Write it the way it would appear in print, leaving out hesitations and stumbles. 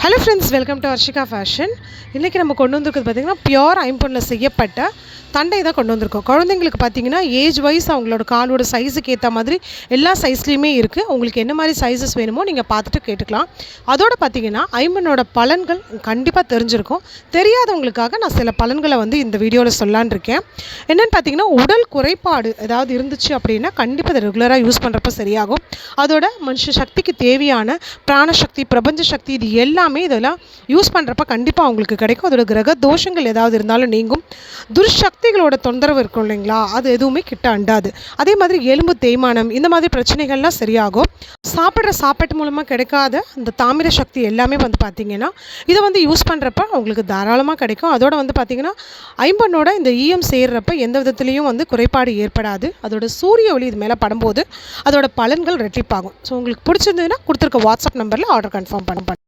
Hello friends, welcome to Arshika fashion. இன்றைக்கி நம்ம கொண்டு வந்திருக்கிறது பார்த்திங்கன்னா பியோர் ஐம்பொன்னில் செய்யப்பட்ட தண்டை தான் கொண்டு வந்திருக்கோம். குழந்தைங்களுக்கு பார்த்திங்கன்னா ஏஜ் வைஸ் அவங்களோட காலோட சைஸுக்கு ஏற்ற மாதிரி எல்லா சைஸ்லேயுமே இருக்குது. உங்களுக்கு என்ன மாதிரி சைஸஸ் வேணுமோ நீங்கள் பார்த்துட்டு கேட்டுக்கலாம். அதோடு பார்த்திங்கன்னா ஐம்பொன்னோட பலன்கள் கண்டிப்பாக தெரிஞ்சிருக்கும். தெரியாதவங்களுக்காக நான் சில பலன்களை இந்த வீடியோவில் சொல்லலான் இருக்கேன். என்னென்னு பார்த்திங்கன்னா, உடல் குறைபாடு ஏதாவது இருந்துச்சு அப்படின்னா கண்டிப்பாக அதை ரெகுலராக யூஸ் பண்ணுறப்ப சரியாகும். அதோட மனுஷ சக்திக்கு தேவையான பிராணசக்தி, பிரபஞ்ச சக்தி, இது எல்லாமே இதெல்லாம் யூஸ் பண்ணுறப்ப கண்டிப்பாக அவங்களுக்கு கிடைக்கும். அதோட கிரக தோஷங்கள் ஏதாவது இருந்தாலும் நீங்கும். துர்சக்திகளோட தொந்தரவு இருக்கும் இல்லைங்களா, அது எதுவுமே கிட்ட அண்டாது. அதே மாதிரி எலும்பு தேய்மானம், இந்த மாதிரி பிரச்சனைகள்லாம் சரியாகும். சாப்பிட்ற சாப்பாட்டு மூலமாக கிடைக்காத இந்த தாமிர சக்தி எல்லாமே பார்த்திங்கன்னா இதை யூஸ் பண்ணுறப்ப அவங்களுக்கு தாராளமாக கிடைக்கும். அதோட பார்த்திங்கன்னா ஐம்பொன்னோட இந்த ஈயம் சேர்றப்ப எந்த விதத்துலேயும் குறைபாடு ஏற்படாது. அதோட சூரிய ஒளி இது மேலே படும்போது அதோட பலன்கள் ரெட்டிப்பாகும். ஸோ உங்களுக்கு பிடிச்சிருந்ததுன்னா கொடுத்துருக்க வாட்ஸ்அப் நம்பரில் ஆர்டர் கன்ஃபார்ம் பண்ண